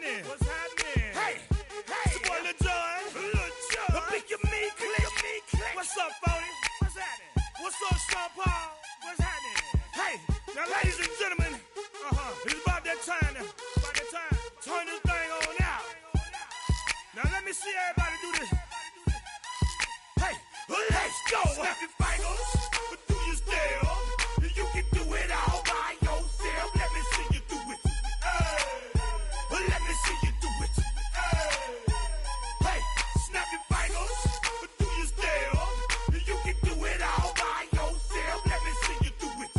happening? What's happening? Hey, it's your boy Lil Jon. Pick your me, click. What's up, Phony? What's happening? What's up, Sean Paul? What's happening? Hey, now, ladies and gentlemen, it's about that time. Turn this thing on out. Now let me see everybody do this. Hey, let's go. Snap your fingers, but do you still? You can do it all by yourself. Let me see you do it. Let me see you do it. Hey, snap your fingers, but do you still? You can do it all by yourself. Let me see you do it.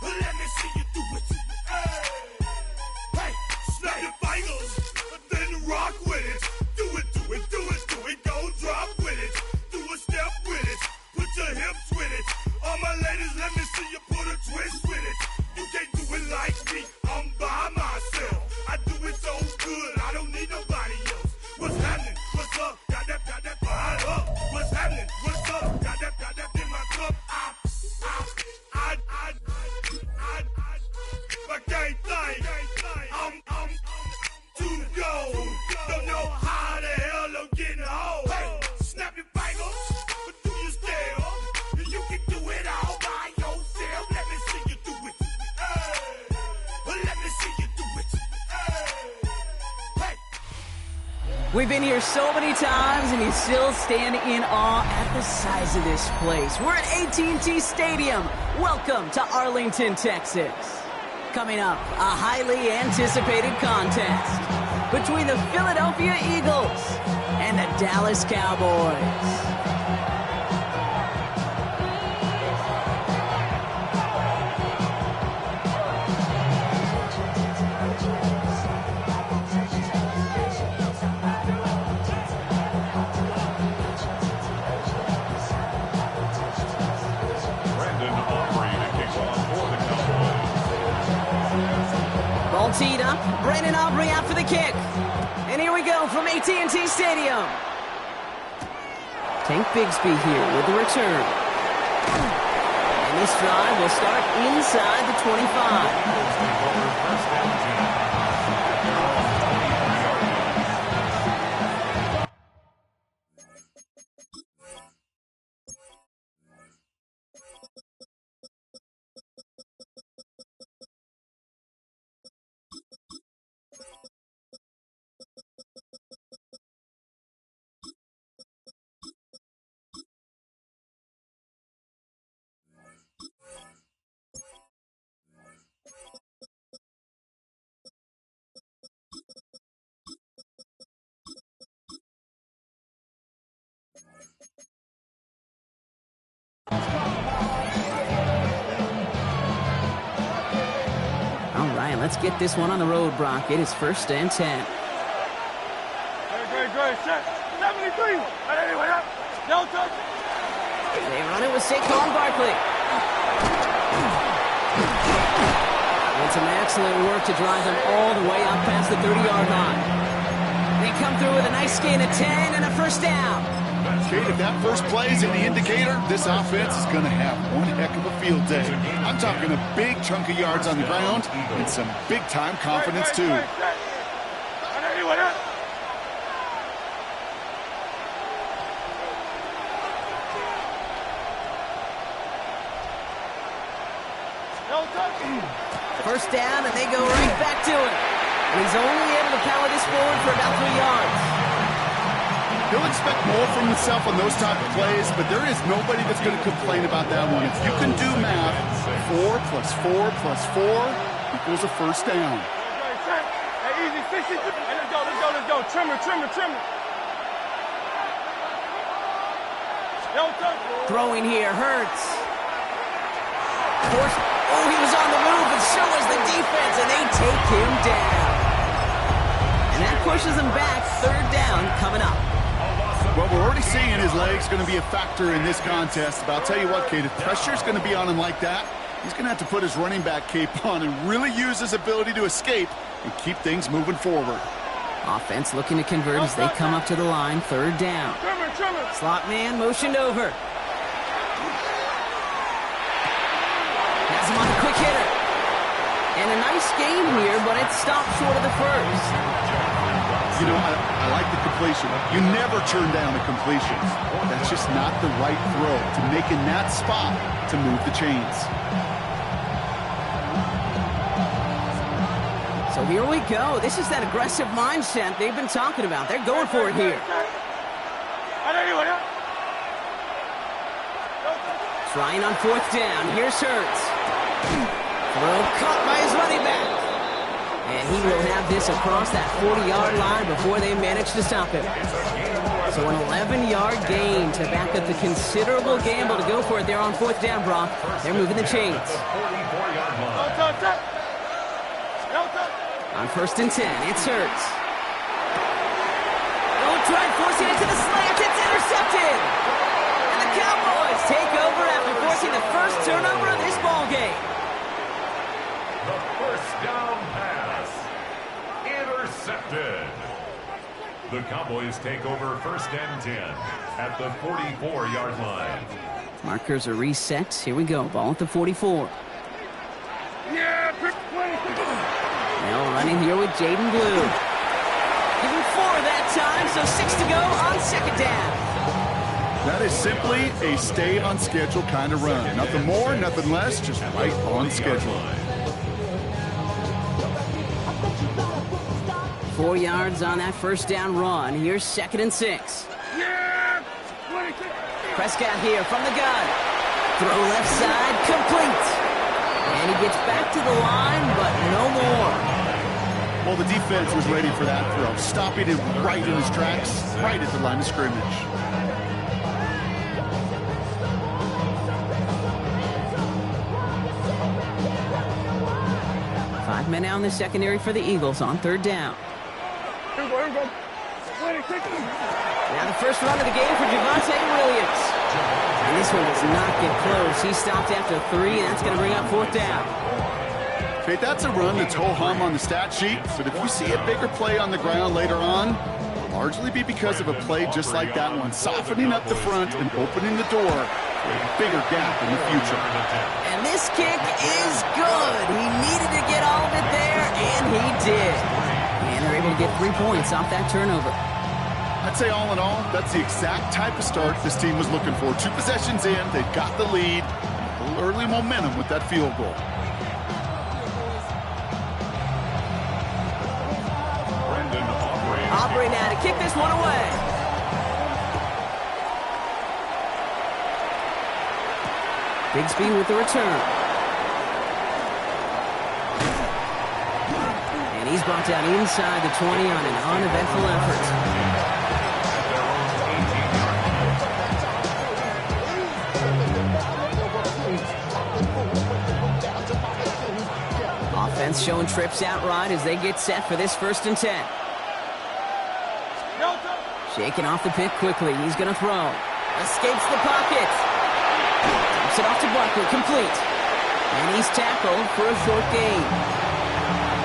Let me see you do it. Hey, snap your fingers, then rock with it. Do it, go drop with it. Do a step with it, put your hips with it. All my ladies, let me see you put a twist with it. You can't do it like me, I'm by myself. I do it so good, I don't need nobody else. What's happening? What's up? Got that fired up. What's happening? What's up? Got that in my cup. I can't think. I'm to go. Don't know how the hell I'm getting home. Hey, snap your fingers, but do you still? You can do it all by yourself. Let me see you do it. Let me see you do it. Hey. We've been here so many times, and you still stand in awe at the size of this place. We're at AT&T Stadium. Welcome to Arlington, Texas. Coming up, a highly anticipated contest between the Philadelphia Eagles and the Dallas Cowboys. Teed up, Brandon Aubrey out for the kick. And here we go from AT&T Stadium. Tank Bigsby here with the return. And this drive will start inside the 25. All right, let's get this one on the road, Brock. It is 1st and 10. Great. Set. 73. No touch. They run it with Saquon Barkley. And some excellent work to drive them all the way up past the 30-yard line. They come through with a nice gain of 10 and a first down. Kate, if that first play is an indicator, this offense is going to have one heck of a field day. I'm talking a big chunk of yards on the ground and some big-time confidence, too. First down, and they go right back to it. And he's only able to power this forward for about 3 yards. He'll expect more from himself on those type of plays, but there is nobody that's going to complain about that one. If you can do math, 4 plus 4 plus 4 equals a first down. Hey, easy, 60. Hey, let's go. Trimmer. Throwing here hurts. Oh, he was on the move, and so was the defense, and they take him down. And that pushes him back. 3rd down coming up. Well, we're already seeing his legs going to be a factor in this contest. But I'll tell you what, Kate, if pressure's going to be on him like that, he's going to have to put his running back cape on and really use his ability to escape and keep things moving forward. Offense looking to convert as they come up to the line. 3rd down. Slot man motioned over. Has him on a quick hitter. And a nice game here, but it stopped short of the first. You know, I like the completion. You never turn down a completion. That's just not the right throw to make in that spot to move the chains. So here we go. This is that aggressive mindset they've been talking about. They're going for it here. Trying on fourth down. Here's Hurts. Throw caught by his running back. And he will have this across that 40-yard line before they manage to stop him. So an 11-yard gain to back up the considerable gamble to go for it there on fourth down, Brock. They're moving the chains. On first and 10, it's Hurts. Don't try forcing it to the slant. It's intercepted. And the Cowboys take over after forcing the first turnover of this ball game. The first down pass. Intercepted. The Cowboys take over first and 10 at the 44-yard line. Markers are reset. Here we go. Ball at the 44. Now running here with Jaden Blue. Give him 4 that time, so 6 to go on second down. That is simply a stay on schedule kind of run. Nothing more, nothing less, just right on schedule. 4 yards on that first down run. Here's second and 6. Prescott here from the gun. Throw left side, complete. And he gets back to the line, but no more. Well, the defense was ready for that throw, stopping him right in his tracks, right at the line of scrimmage. Five men out in the secondary for the Eagles on third down. Now the first run of the game for Javonte Williams. And this one does not get close. He stopped after 3, and that's going to bring up fourth down. Okay, that's a run that's ho-hum on the stat sheet, but if you see a bigger play on the ground later on, it'll largely be because of a play just like that one, softening up the front and opening the door for a bigger gap in the future. And this kick is good. He needed to get all of it there, and he did. And they're able to get 3 points off that turnover. I'd say all in all, that's the exact type of start this team was looking for. 2 possessions in, they've got the lead, a little early momentum with that field goal. Aubrey now to kick this one away. Bigsby with the return. And he's brought down inside the 20 on an uneventful effort. Offense showing trips out right as they get set for this first and 10. Shaking off the pick quickly. He's going to throw. Escapes the pocket. Dumps it off to Barkley. Complete. And he's tackled for a short gain.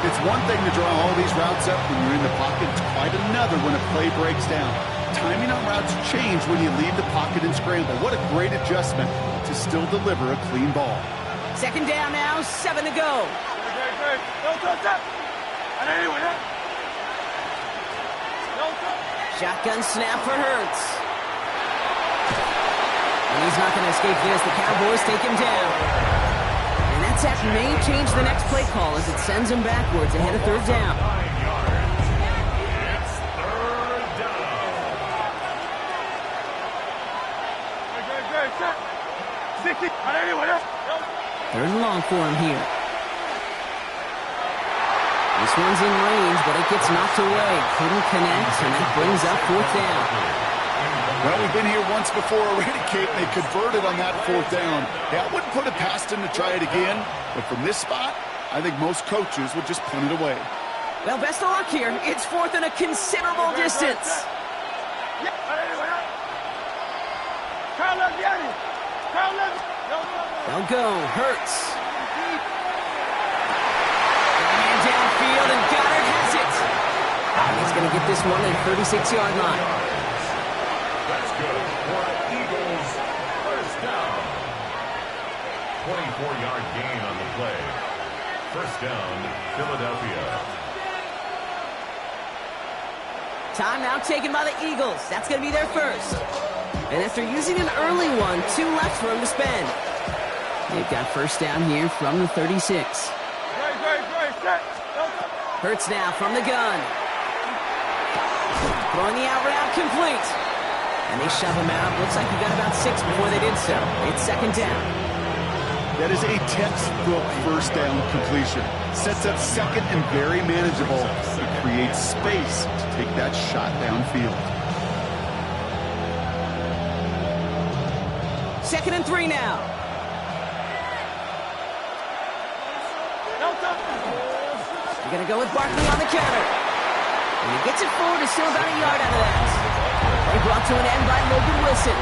It's one thing to draw all these routes up when you're in the pocket. It's quite another when a play breaks down. Timing on routes change when you leave the pocket and scramble. What a great adjustment to still deliver a clean ball. Second down now. 7 to go. Shotgun snap for Hurts. And he's not going to escape this. The Cowboys take him down. And that sack may change the next play call as it sends him backwards ahead of third down. It's third down. Third and long for him here. This one's in range, but it gets knocked away. Couldn't connect, and that brings up fourth down. Well, we've been here once before already, Kate, and they converted on that fourth down. Yeah, I wouldn't put it past them to try it again, but from this spot, I think most coaches would just punt it away. Well, best of luck here. It's fourth and a considerable distance. They'll go. Hurts. Downfield, and Goddard has it. He's going to get this one at the 36-yard line. That's good for Eagles first down. 24-yard gain on the play. First down, Philadelphia. Timeout taken by the Eagles. That's going to be their first. And after using an early one, 2 left for him to spend. They've got first down here from the 36. Hurts now from the gun. Throwing the out route complete. And they shove him out. Looks like he got about 6 before they did so. It's second down. That is a textbook first down completion. Sets up second and very manageable. It creates space to take that shot downfield. 2nd and 3 now. You're going to go with Barkley on the counter. And he gets it forward, is still about a yard out of that. They brought to an end by Logan Wilson.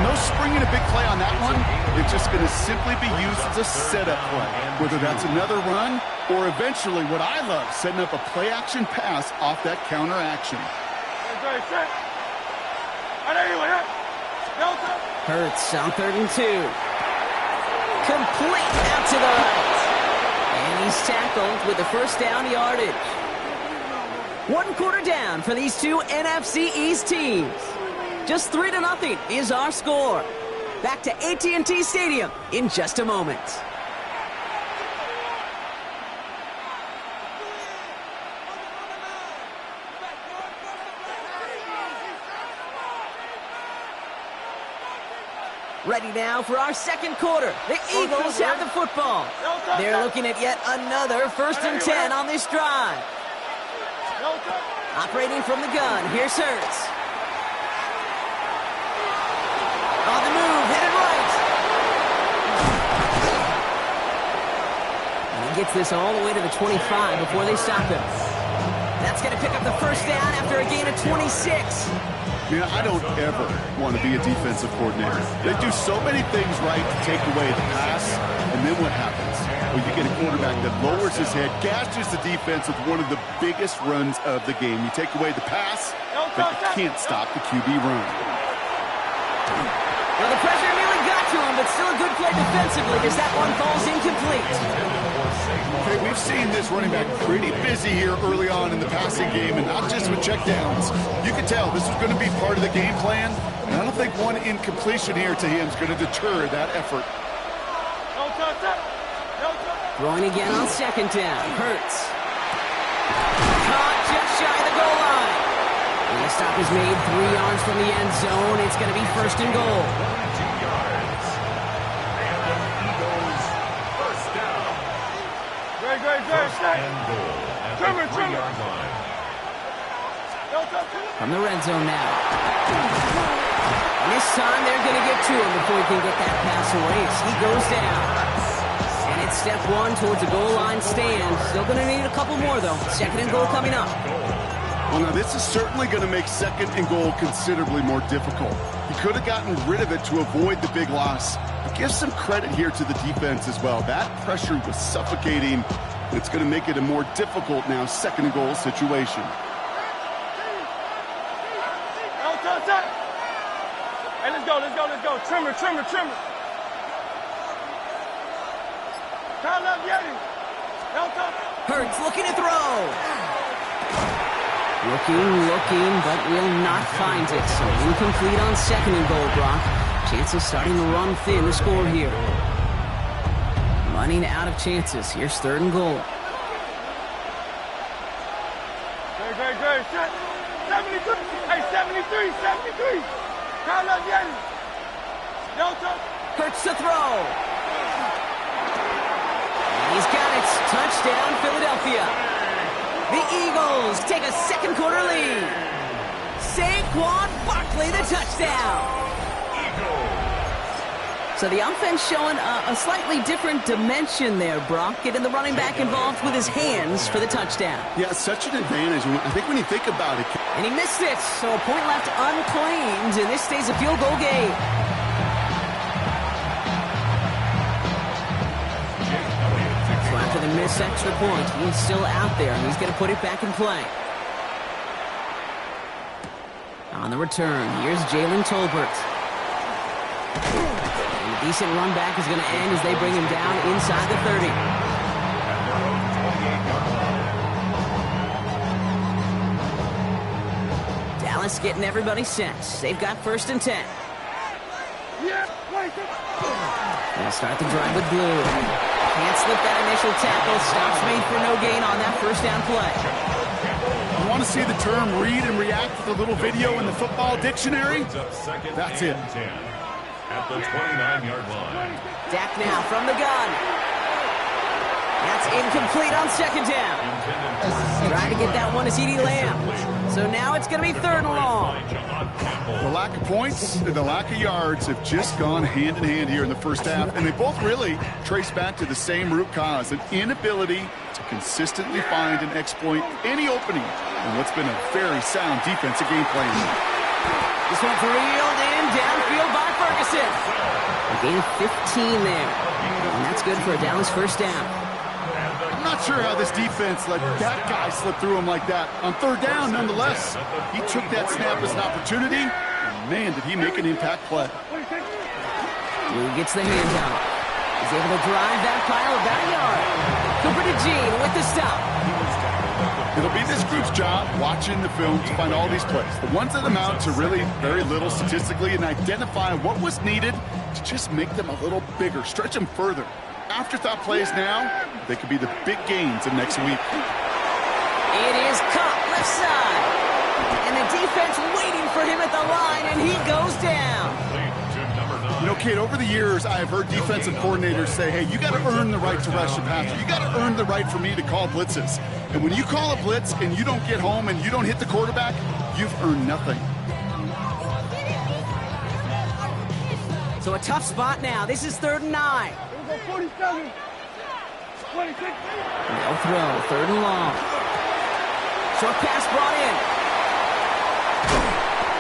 No spring in a big play on that one. It's just going to simply be used as a setup play. Whether that's another run or eventually what I love, setting up a play-action pass off that counter action. Hurts on 3rd and 2. Complete out to the right. And he's tackled with the first down yardage. 1 quarter down for these two NFC East teams. Just 3-0 is our score. Back to AT&T Stadium in just a moment. Ready now for our second quarter. The Eagles have the football. They're looking at yet another 1st and 10 on this drive. Operating from the gun, here's Hurts. On the move, headed right. And he gets this all the way to the 25 before they stop him. That's going to pick up the first down after a gain of 26. Yeah, I don't ever want to be a defensive coordinator. They do so many things right to take away the pass, and then what happens? Well, you get a quarterback that lowers his head, gashes the defense with one of the biggest runs of the game. You take away the pass, but you can't stop the QB run. Well, the pressure nearly got to him, but still a good play defensively as that one falls incomplete. Okay, we've seen this running back pretty busy here early on in the passing game, and not just with checkdowns. You can tell this is going to be part of the game plan, and I don't think one incompletion here to him is going to deter that effort. Throwing again on 2nd down. Hurts. Caught just shy of the goal line. And the stop is made 3 yards from the end zone. It's going to be 1st and goal. 2 yards. And the Eagles first down. First and goal at the 3-yard line. From the red zone now. And this time they're going to get to him before he can get that pass away as he goes down. And it's step 1 towards the goal line stand. Still going to need a couple more, though. 2nd and goal coming up. Well, now this is certainly going to make 2nd and goal considerably more difficult. He could have gotten rid of it to avoid the big loss. But give some credit here to the defense as well. That pressure was suffocating. It's going to make it a more difficult now 2nd and goal situation. Hey, let's go. Trimmer. Hurts looking to throw. Looking, but will not find it. So incomplete on 2nd and goal, Brock. Chances starting to run thin to score here. Running out of chances. Here's 3rd and goal. Great. 73. Hey, 73. Count up, Yanni. Hurts to throw. He's got it. Touchdown, Philadelphia. The Eagles take a 2nd quarter lead. Saquon Barkley, the touchdown. So the offense showing a slightly different dimension there, Brock. Getting the running back involved with his hands for the touchdown. Yeah, such an advantage. I think when you think about it. And he missed it, so a point left unclaimed, and this stays a field goal game. So after the missed extra point, he's still out there, and he's going to put it back in play. On the return, here's Jalen Tolbert. And a decent run back is going to end as they bring him down inside the 30. Dallas getting everybody set. They've got 1st and 10. They'll start the drive with Blue. Can't slip that initial tackle. Stops made for no gain on that 1st down play. You want to see the term read and react with a little video in the football dictionary? That's it. At the 29-yard line. Dak now from the gun. That's incomplete on 2nd down. Trying to get that one to CeeDee Lamb. So now it's going to be 3rd and long. The lack of points and the lack of yards have just gone hand in hand here in the 1st half, and they both really trace back to the same root cause, an inability to consistently find and exploit any opening in what's been a very sound defensive game plan. This one's reeled in downfield by Ferguson. A gain of 15 there. And that's good for a Dallas 1st down. I'm not sure how this defense let that guy slip through him like that. On 3rd down, nonetheless, he took that snap as an opportunity, and man, did he make an impact play. Blue gets the handout. He's able to drive that pile about a yard. Cooper DeJean with the stop. It'll be this group's job watching the film to find all these plays, the ones that amount to really very little statistically, and identify what was needed to just make them a little bigger, stretch them further. Afterthought plays now, they could be the big gains of next week. It is caught left side. And the defense waiting for him at the line, and he goes down. You know, Kate, over the years, I've heard defensive coordinators say, hey, you got to earn the right to rush the passer. You got to earn the right for me to call blitzes. And when you call a blitz and you don't get home and you don't hit the quarterback, you've earned nothing. So a tough spot now. This is 3rd and 9. 47. 26. They'll throw, 3rd and long. Short pass brought in.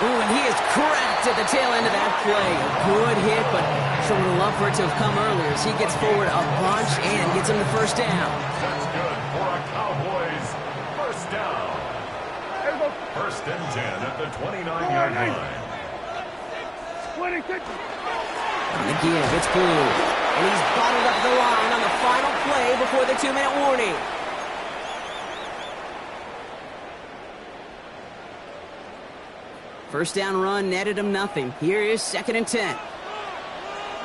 Ooh, and he is cracked at the tail end of that play. A good hit, but sure would have loved for it to have come earlier as he gets forward a bunch and gets him the 1st down. That's good for a Cowboys 1st down. 1st and 10 at the 29-yard line. 26. On the give, it's Blue. And he's bottled up the line on the final play before the 2-minute warning. First down run netted him nothing. Here is 2nd and 10.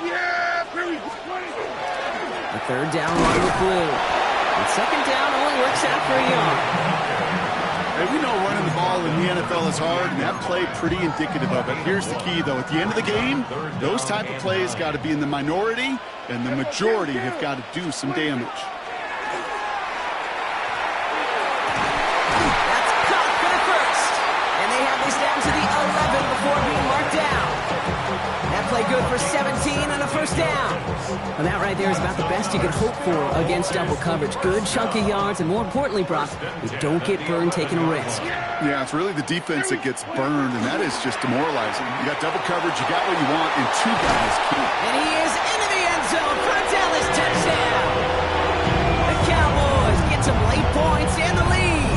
Yeah, Perry. A 3rd down run with Blue. And 2nd down only works out for a yard. Hey, we know running the ball in the NFL is hard, and that play pretty indicative of it. Here's the key, though. At the end of the game, those type of plays got to be in the minority, and the majority have got to do some damage. That's caught for the 1st. And they have this down to the 11 before being marked down. That play good for 17 and a 1st down. And that right there is about the best you could hope for against double coverage. Good chunky yards, and more importantly, Brock, you don't get burned taking a risk. Yeah, it's really the defense that gets burned, and that is just demoralizing. You got double coverage, you got what you want, and 2 guys keep. And he is into the end zone for a Dallas touchdown. The Cowboys get some late points and the lead.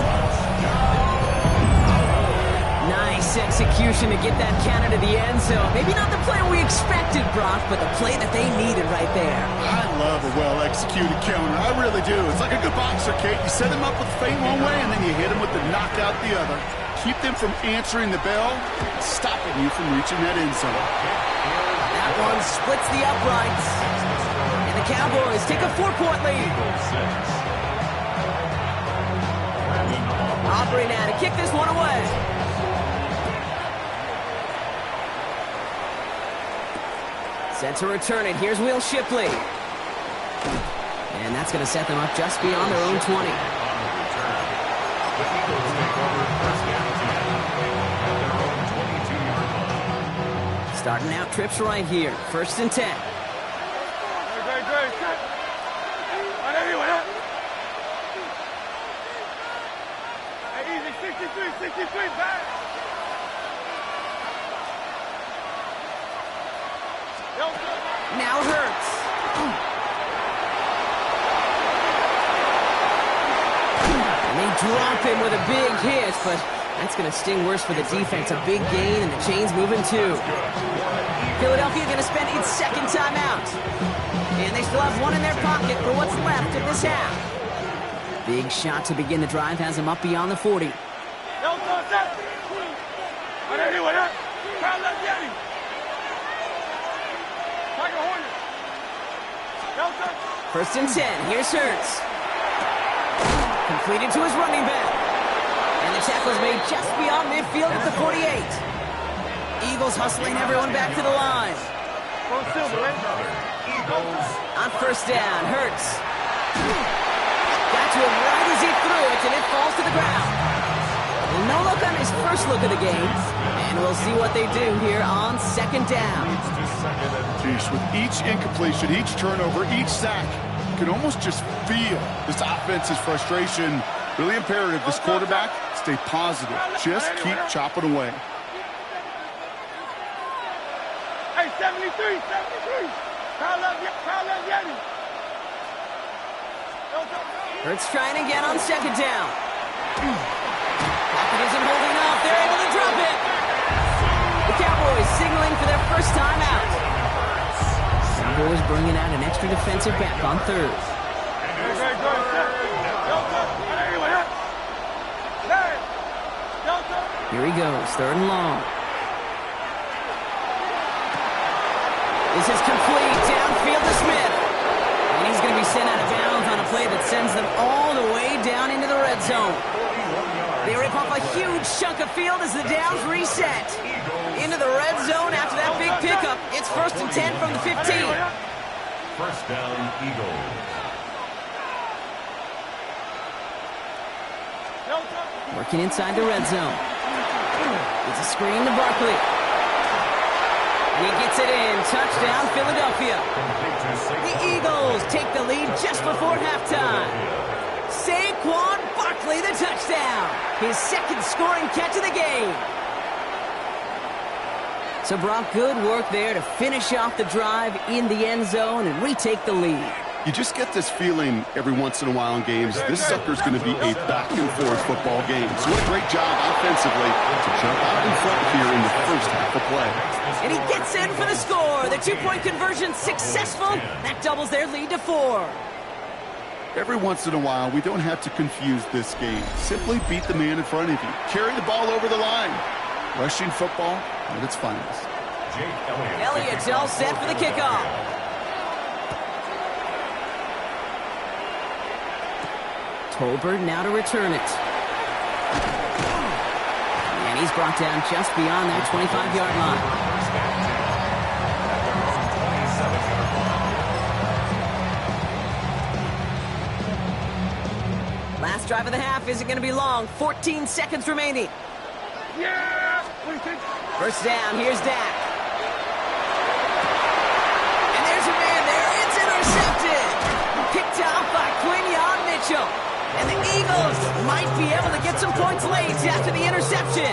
Nice execution to get that counter to the end zone. Maybe not the play we expected, Brock, but the play that they needed right there. I love a well-executed counter. I really do. It's like a good boxer, Kate. You set them up with feint one way, and then you hit them with the knockout the other. Keep them from answering the bell, stopping you from reaching that end zone. That one splits the uprights. And the Cowboys take a 4-point lead. Aubrey now to kick this one away. Set to return it. Here's Will Shipley. And that's going to set them up just beyond their own 20. Starting out trips right here. 1st and 10. Great. Hey, easy. 63, back. Now Hurts. And they drop him with a big hit, but that's going to sting worse for the defense. A big gain, and the chain's moving too. Philadelphia going to spend its 2nd timeout. And they still have one in their pocket for what's left of this half. Big shot to begin the drive has him up beyond the 40. First and 10. Here's Hurts. Completed to his running back. And the tackle is made just beyond midfield at the 48. Eagles hustling everyone back to the line. On first down, Hurts. Got to him right as he threw it, and it falls to the ground. No look on his first look of the game. And we'll see what they do here on second down. Jeez, with each incompletion, each turnover, each sack, you can almost just feel this offense's frustration. Really imperative, this quarterback, stay positive. Just keep chopping away. Hey, 73. Hurts trying again on second down. Pocket isn't holding up. They're able to drop it. The Cowboys signaling for their first time out. Cowboys bringing out an extra defensive back on third. Here he goes, third and long. This is complete, downfield to Smith. And he's going to be sent out of bounds on a play that sends them all the way down into the red zone. They rip off a huge chunk of field as the downs reset. Into the red zone after that big pickup. It's first and 10 from the 15. First down, Eagles. Working inside the red zone. It's a screen to Barkley. And he gets it in. Touchdown, Philadelphia. The Eagles take the lead just before halftime. Saquon Barkley, the touchdown. His second scoring catch of the game. So, Brock, good work there to finish off the drive in the end zone and retake the lead. You just get this feeling every once in a while in games. This sucker's going to be a back-and-forth football game. So what a great job offensively to jump out in front here in the first half of play. And he gets in for the score. The two-point conversion successful. That doubles their lead to 4. Every once in a while, we don't have to confuse this game. Simply beat the man in front of you. Carry the ball over the line. Rushing football at its finest. Elliott's all set for the kickoff. Tolbert now to return it. And he's brought down just beyond that 25-yard line. Last drive of the half isn't going to be long. 14 seconds remaining. First down, here's Dak. And there's a man there. It's intercepted. Picked off by Quinyon Mitchell. And the Eagles might be able to get some points late after the interception.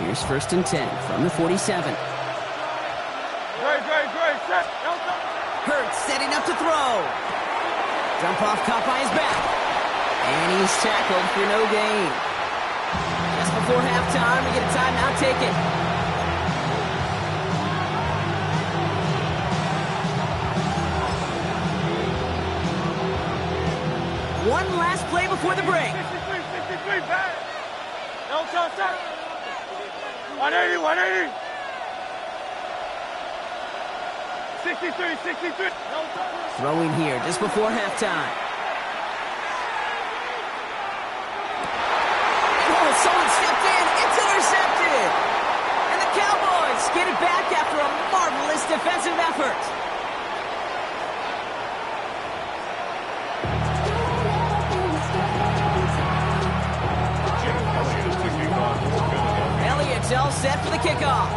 Here's first and 10 from the 47. Hurts setting up to throw. Jump off caught by his back. And he's tackled for no gain. Just before halftime, we get a timeout taken. One last play before the break. 63, back. No touch. 180. 63. Throwing here just before halftime. Someone stepped in. It's intercepted. And the Cowboys get it back after a marvelous defensive effort. Elliott's all set for the kickoff.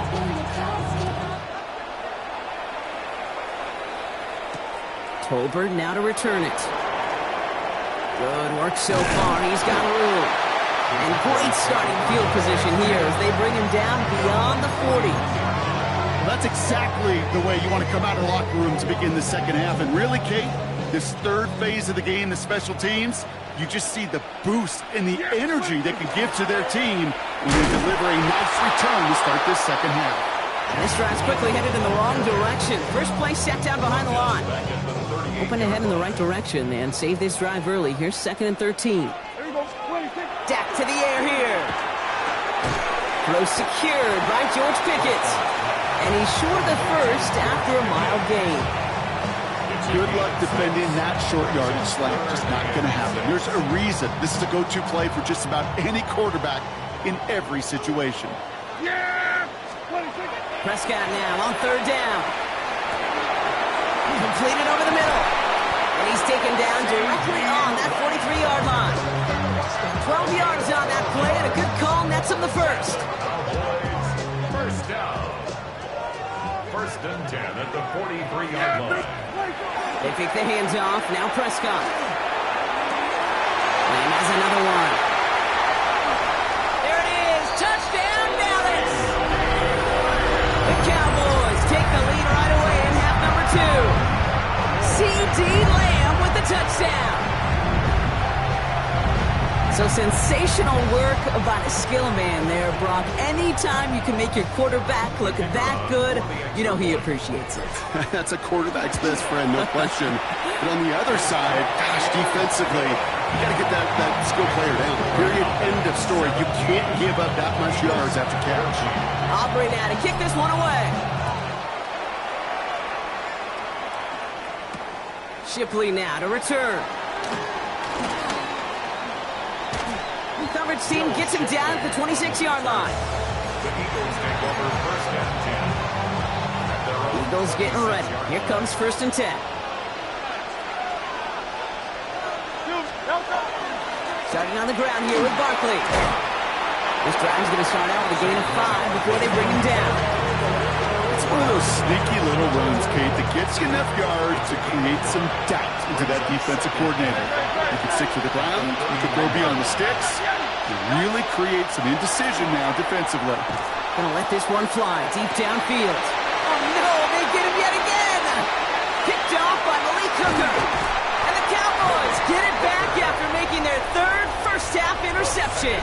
Tolbert now to return it. Good work so far. He's got room. And great starting field position here as they bring him down beyond the 40. Well, that's exactly the way you want to come out of the locker room to begin the second half. And really, Kate, this third phase of the game, the special teams, you just see the boost and the energy they can give to their team when they deliver a nice return to start this second half. And this drive's quickly headed in the wrong direction. action. First play set down behind the line. Open ahead in the right direction and save this drive early. Here's 2nd and 13. Dak to the air here. Throw secured by George Pickett. And he's short of the first after a mile gain. Good luck defending that short yardage slant. Just not going to happen. There's a reason this is a go-to play for just about any quarterback in every situation. Prescott now on 3rd down. Completed over the middle. And he's taken down directly on that 43-yard line. 12 yards on that play, and a good call nets him the first. First down. 1st and 10 at the 43-yard line. They take the hands off. Now Prescott. And has another one. There it is. Touchdown, Dallas. The Cowboys take the lead right away in half number 2. C.D. Lamb with the touchdown. So sensational work by the skill man there, Brock. Anytime you can make your quarterback look that good, you know he appreciates it. That's a quarterback's best friend, no question. But on the other side, gosh, defensively, you got to get that skill player down. Period. End of story. You can't give up that much yards after catch. Aubrey now to kick this one away. Shipley now to return. Coverage team gets him down at the 26-yard line. The Eagles take over 1st and 10. Eagles getting ready. Here comes 1st and 10. Starting on the ground here with Barkley. This drive's going to start out with a gain of 5 before they bring him down. It's one of those sneaky little runs, Kate, that gets you enough yards to create some doubt into that defensive coordinator. You can stick to the ground, you can throw beyond the sticks. You really create some indecision now defensively. Gonna let this one fly deep downfield. Oh no, they get him yet again! Picked off by Malik Hooker. And the Cowboys get it back after making their 3rd first-half interception.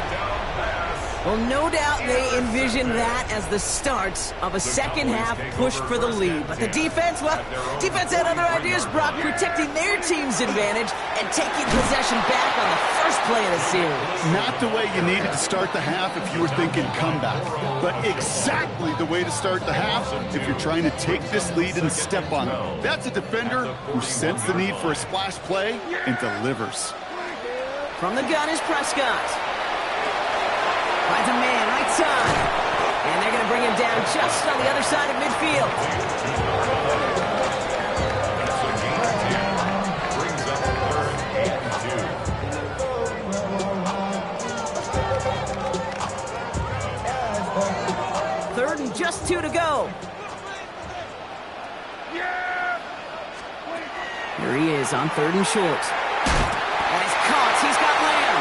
Well, no doubt they envisioned that as the start of a second-half push for the lead. But the defense, well, defense had other ideas, Brock, protecting their team's advantage and taking possession back on the first play of the series. Not the way you needed to start the half if you were thinking comeback, but exactly the way to start the half if you're trying to take this lead and step on it. That's a defender who sensed the need for a splash play and delivers. From the gun is Prescott. Finds a man right side. And they're going to bring him down just on the other side of midfield. Brings up 3rd and 2. 3rd and just 2 to go. Here he is on 3rd and short. And he's caught. He's got Lamb.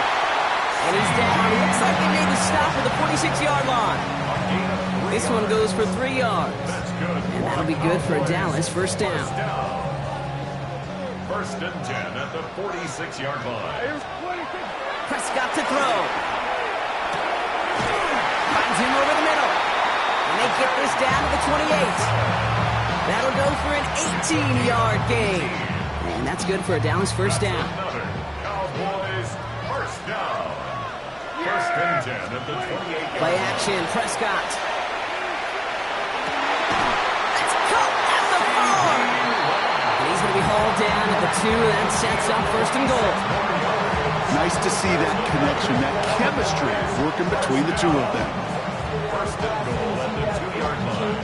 And he's down. Looks like they made the stop at the 46-yard line. This one goes for 3 yards. And that'll be good for Dallas. First down. 1st and 10 at the 46-yard line. Prescott to throw. Finds him over the middle. And they get this down to the 28. That'll go for an 18-yard gain. And that's good for a Dallas first down. Cowboys first down. 1st and 10 at the 28. Play action, Prescott. That's caught at the 4. And he's going to be hauled down at the 2. That sets up 1st and goal. Nice to see that connection, that chemistry working between the two of them. 1st and goal at the 2-yard line.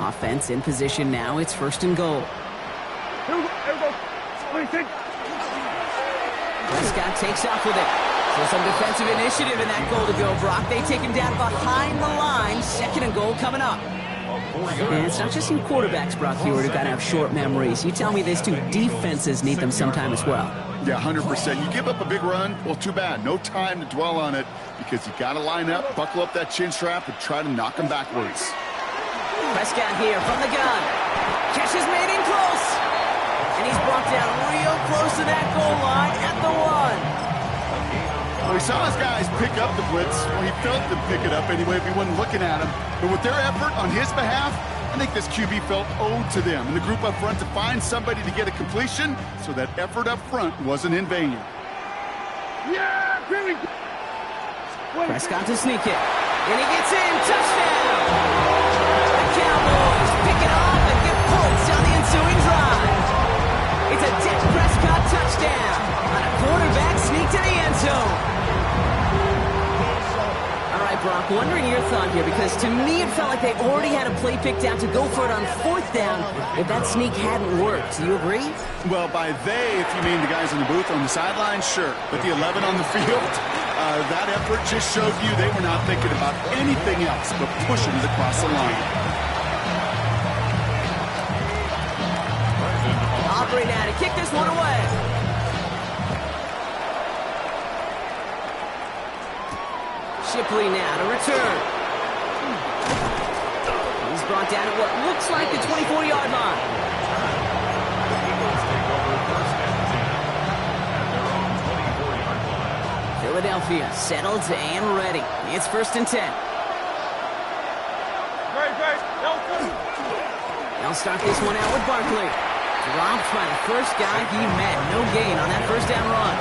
Offense in position now. It's 1st and goal. Prescott takes off with it. So some defensive initiative in that goal to go, Brock. They take him down behind the line. 2nd and goal coming up. And it's not just you quarterbacks, Brock Huard, who got to have short memories. You tell me this too, defenses need them sometime as well. Yeah, 100%. You give up a big run, well, too bad. No time to dwell on it because you got to line up, buckle up that chin strap, and try to knock them backwards. Prescott here from the gun. Catch is made in close. And he's brought down real close to that goal line at the 1. Well, he saw his guys pick up the blitz. Well, he felt them pick it up anyway if he wasn't looking at him. But with their effort on his behalf, I think this QB felt owed to them and the group up front to find somebody to get a completion so that effort up front wasn't in vain. Yeah, Billy. Prescott to sneak it. And he gets in. Touchdown! The Cowboys pick it off and get points on the ensuing drive. It's a Dak Prescott touchdown on a quarterback sneak to the end zone. All right, Brock, wondering your thought here, because to me it felt like they already had a play picked out to go for it on 4th down if that sneak hadn't worked. Do you agree? Well, by they, if you mean the guys in the booth on the sideline, sure. But the 11 on the field, that effort just showed you they were not thinking about anything else but pushing it across the line. Aubrey now to kick this one away. Shipley now to return. He's brought down at what looks like the 24-yard line. Philadelphia settled and ready. It's 1st and 10. They'll start this one out with Barkley. Dropped by the first guy he met. No gain on that 1st down run.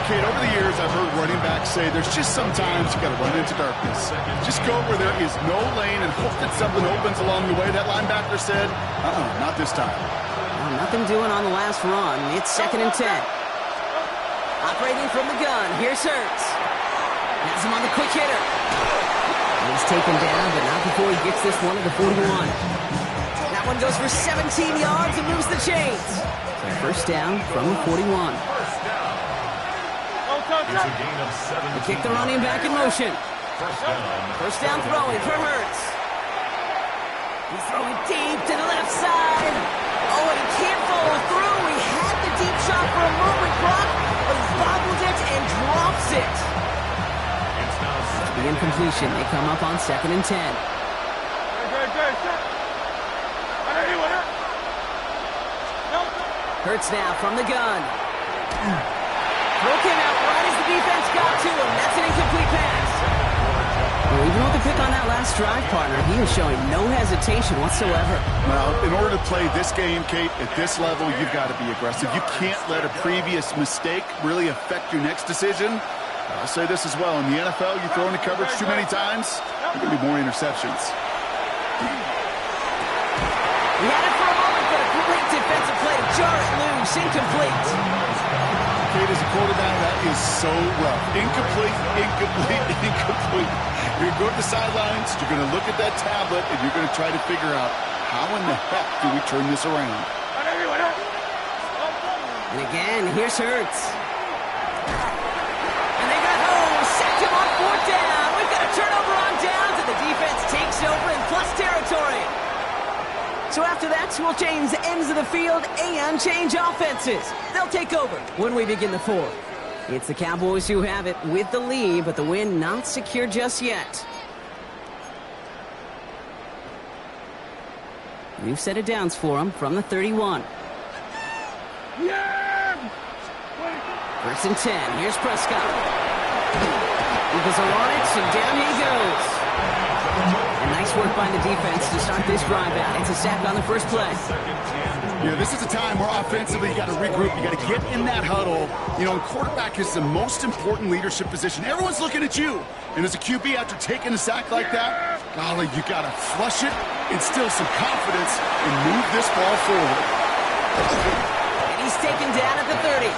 Okay, over the years, I've heard running backs say there's just sometimes you got to run into darkness. Just go where there is no lane and hope that something opens along the way. That linebacker said, not this time. Well, nothing doing on the last run. It's 2nd and 10. Operating from the gun. Here's Hurts. Has him on the quick hitter. He's taken down, but not before he gets this one to the 41. That one goes for 17 yards and moves the chains. So 1st down from the 41. They kick the running back in motion. 1st down throwing for Hurts. He's throwing deep to the left side. Oh, and he can't follow through. He had the deep shot for a moment, Brock, but he bobbles it and drops it. The incompletion. They come up on 2nd and 10. Hurts now from the gun. Broke him out right as the defense got to him. That's an incomplete pass. Well, even with the pick on that last drive, partner, he was showing no hesitation whatsoever. Well, in order to play this game, Kate, at this level, you've got to be aggressive. You can't let a previous mistake really affect your next decision. I'll say this as well. In the NFL, you throw into coverage too many times, there are going to be more interceptions. He had it for a moment, but a great defensive play to jar it loose. Incomplete. Kate, as a quarterback, that is so rough. Incomplete, incomplete, incomplete. You're going to go to the sidelines, you're going to look at that tablet, and you're going to try to figure out how in the heck do we turn this around. And again, here's Hurts. And they got home. Sacked him on 4th down. We've got a turnover on downs, and the defense takes over in plus territory. So after that, we'll change the ends of the field and change offenses. They'll take over when we begin the 4th. It's the Cowboys who have it with the lead, but the win not secure just yet. New set of downs for them from the 31. Yeah! 1st and 10. Here's Prescott. Eagles are on it, and down he goes. And nice work by the defense to start this drive out. It's a sack on the first play. Yeah, this is a time where offensively you got to regroup. You got to get in that huddle. You know, quarterback is the most important leadership position. Everyone's looking at you. And as a QB, after taking a sack like that, golly, you got to flush it, instill some confidence, and move this ball forward. And he's taken down at the 30.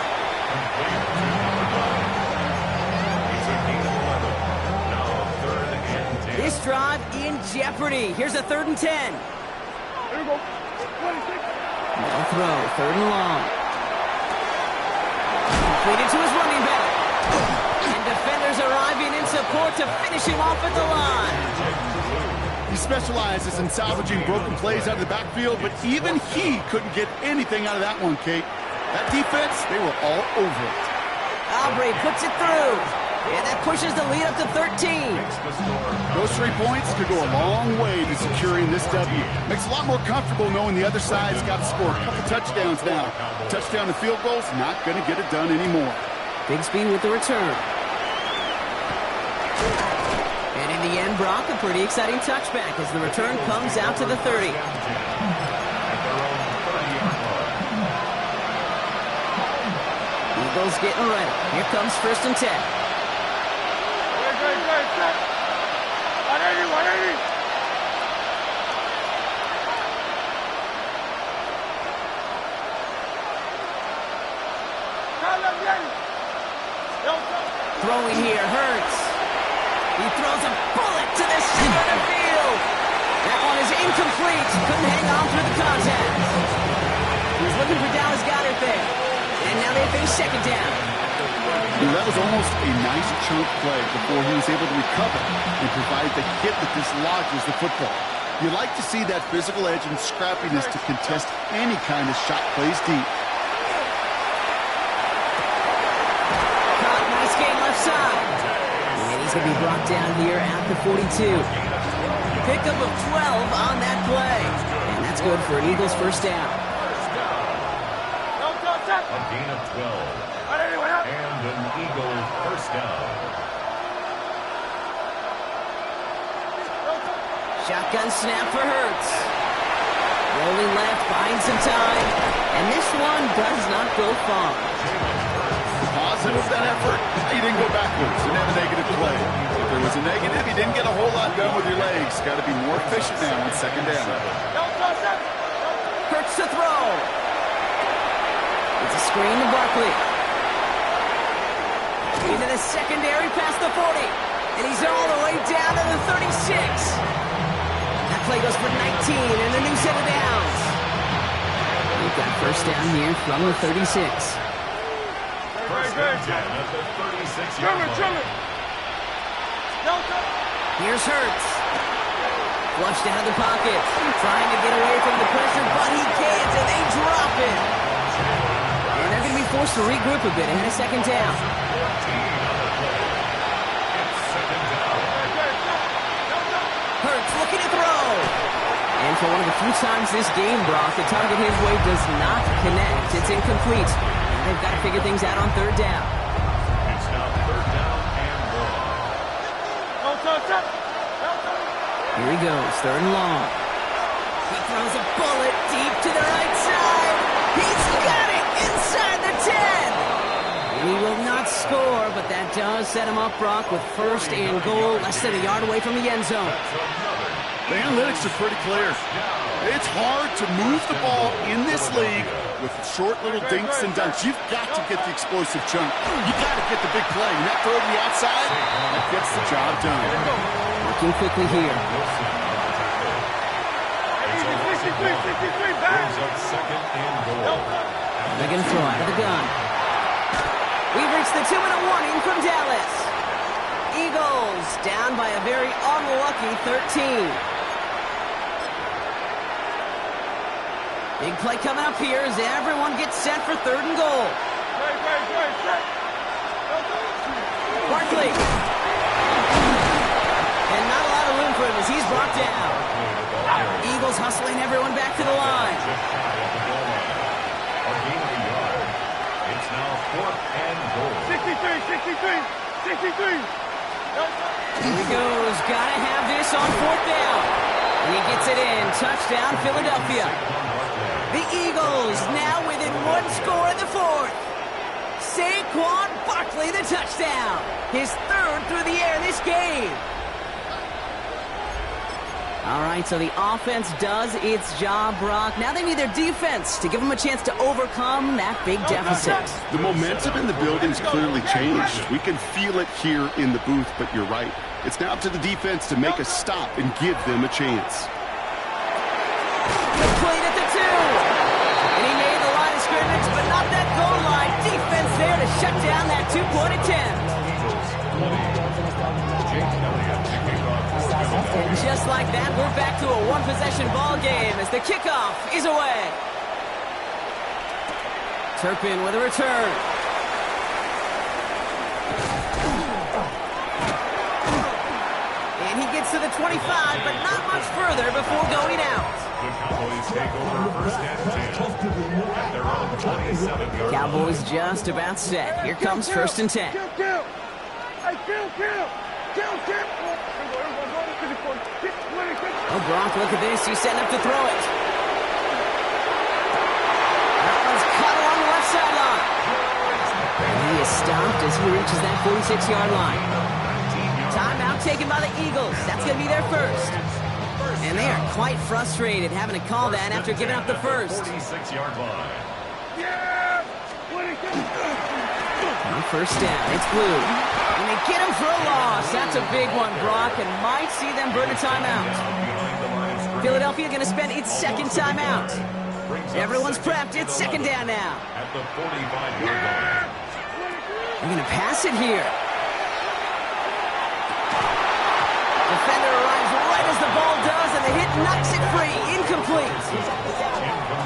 This drive in jeopardy. Here's a 3rd and 10. Here we go. 26. No throw. 3rd and long. Completed to his running back. And defenders arriving in support to finish him off at the line. He specializes in salvaging broken plays out of the backfield, but even he couldn't get anything out of that one, Kate. That defense, they were all over it. Aubrey puts it through. And that pushes the lead up to 13. Those 3 points could go a long way to securing this W. Makes it a lot more comfortable knowing the other side's got to score a couple touchdowns now. Touchdown to field goals, not going to get it done anymore. Bigsby with the return. And in the end, Brock, a pretty exciting touchback as the return comes out to the 30. Eagles getting ready. Here comes 1st and 10. Great, set. 180. Throwing here, Hurts. He throws a bullet to the center of the field. That one is incomplete. Couldn't hang on through the contact. He was looking for Dallas Goedert there. And now they face 2nd down. That was almost a nice chunk play before he was able to recover and provide the hit that dislodges the football. You like to see that physical edge and scrappiness to contest any kind of shot plays deep. Caught, nice game left side. And he's going to be brought down here at the 42. Pickup of 12 on that play. And that's good for an Eagles 1st down. A gain of 12. And an Eagle 1st down. Shotgun snap for Hurts. Rolling left, buying some time. And this one does not go far. Positive that effort. He didn't go backwards. Didn't have a negative play. If there was a negative, he didn't get a whole lot done with your legs. Got to be more efficient now on 2nd down. Hurts to throw. It's a screen to Barkley. Into the secondary past the 40. And he's all the way down to the 36. That play goes for 19 and a new set of downs. We've got 1st down here from the 36. 1st and 10 at the 36-yard line. Here's Hurts. Flushed out of the pocket. Trying to get away from the pressure, but he can't, and they drop it. And they're going to be forced to regroup a bit ahead of 2nd down. Hurts looking to throw. And for one of the few times this game, Brock, the target his way does not connect. It's incomplete. And they've got to figure things out on 3rd down. It's now 3rd down and 1. Here he goes, 3rd and long. He throws a bullet deep to the right side. He's got it inside the 10. He will not score, but that does set him up, Brock, with 1st and goal, less than a yard away from the end zone. The analytics are pretty clear. It's hard to move the ball in this league with short little dinks and dunks. You've got to get the explosive chunk. You've got to get the big play. And that throw to the outside, that gets the job done. Working quickly here. Brings up 2nd and goal. They're going to throw out of the gun. We've reached the 2-minute warning from Dallas. Eagles down by a very unlucky 13. Big play coming up here as everyone gets set for 3rd and goal. Barkley. And not a lot of room for him as he's brought down. Eagles hustling everyone back to the line. It's now 4th and goal. 63. Here he goes. Gotta have this on 4th down. And he gets it in. Touchdown, Philadelphia. The Eagles now within 1 score in the 4th. Saquon Barkley, the touchdown. His 3rd through the air this game. All right, so the offense does its job, Brock. Now they need their defense to give them a chance to overcome that big deficit. The momentum in the building's clearly changed. We can feel it here in the booth, but you're right. It's now up to the defense to make a stop and give them a chance. Played at the 2. And he made the line of scrimmage, but not that goal line. Defense there to shut down that 2-point attempt. And just like that, we're back to a one-possession ball game as the kickoff is away. Turpin with a return. And he gets to the 25, but not much further before going out. The Cowboys take over first and 10 at their own 27-yard line. Cowboys just about set. Here comes first and 10. Kill. Hey, kill. Oh, Brock, look at this. He's setting up to throw it. That one's cut along the left sideline. And he is stopped as he reaches that 46-yard line. Timeout taken by the Eagles. That's going to be their first. And they are quite frustrated having to call that after giving up the first. 46-yard line. On first down, it's Blue. And they get him for a loss. That's a big one, Brock, and might see them burn a timeout. Philadelphia going to spend its second timeout. Everyone's prepped. It's second down now. At the 45-yard line. They're going to pass it here. Defender arrives right as the ball does, and the hit knocks it free. Incomplete.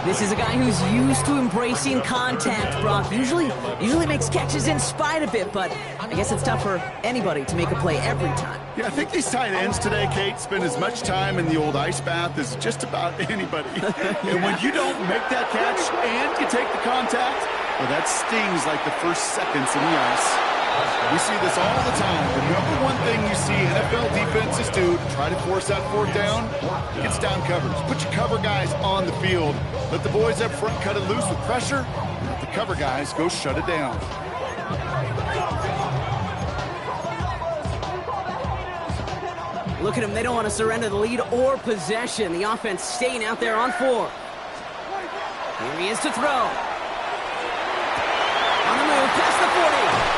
This is a guy who's used to embracing contact, Brock. Usually makes catches in spite of it, but I guess it's tough for anybody to make a play every time. Yeah, I think these tight ends today, Kate, spend as much time in the old ice bath as just about anybody. And when you don't make that catch and you take the contact, well, that stings like the first seconds in the ice. We see this all the time. The number one thing you see NFL defenses do to try to force that fourth down, gets down coverage. Put your cover guys on the field. Let the boys up front cut it loose with pressure. And let the cover guys go shut it down. Look at them. They don't want to surrender the lead or possession. The offense staying out there on 4. Here he is to throw. On the move, past the 40.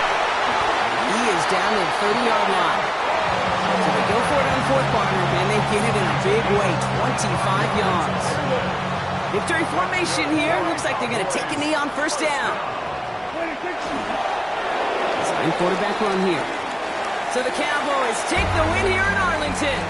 He is down at the 30-yard line. So they go for it on fourth, partner, and they get it in a big way, 25 yards. Victory formation here. Looks like they're going to take a knee on first down. Same quarterback run here. So the Cowboys take the win here in Arlington.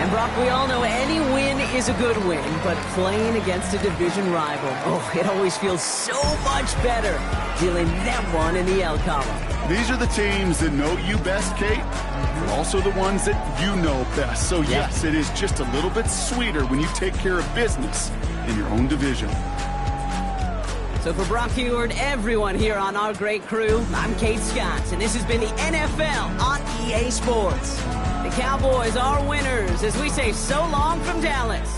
And Brock, we all know any win is a good win, but playing against a division rival, oh, it always feels so much better dealing that one in the L column. These are the teams that know you best, Kate, but also the ones that you know best. So yes, it is just a little bit sweeter when you take care of business in your own division. So for Brock Huard, everyone here on our great crew, I'm Kate Scott, and this has been the NFL on EA Sports. The Cowboys are winners as we say so long from Dallas.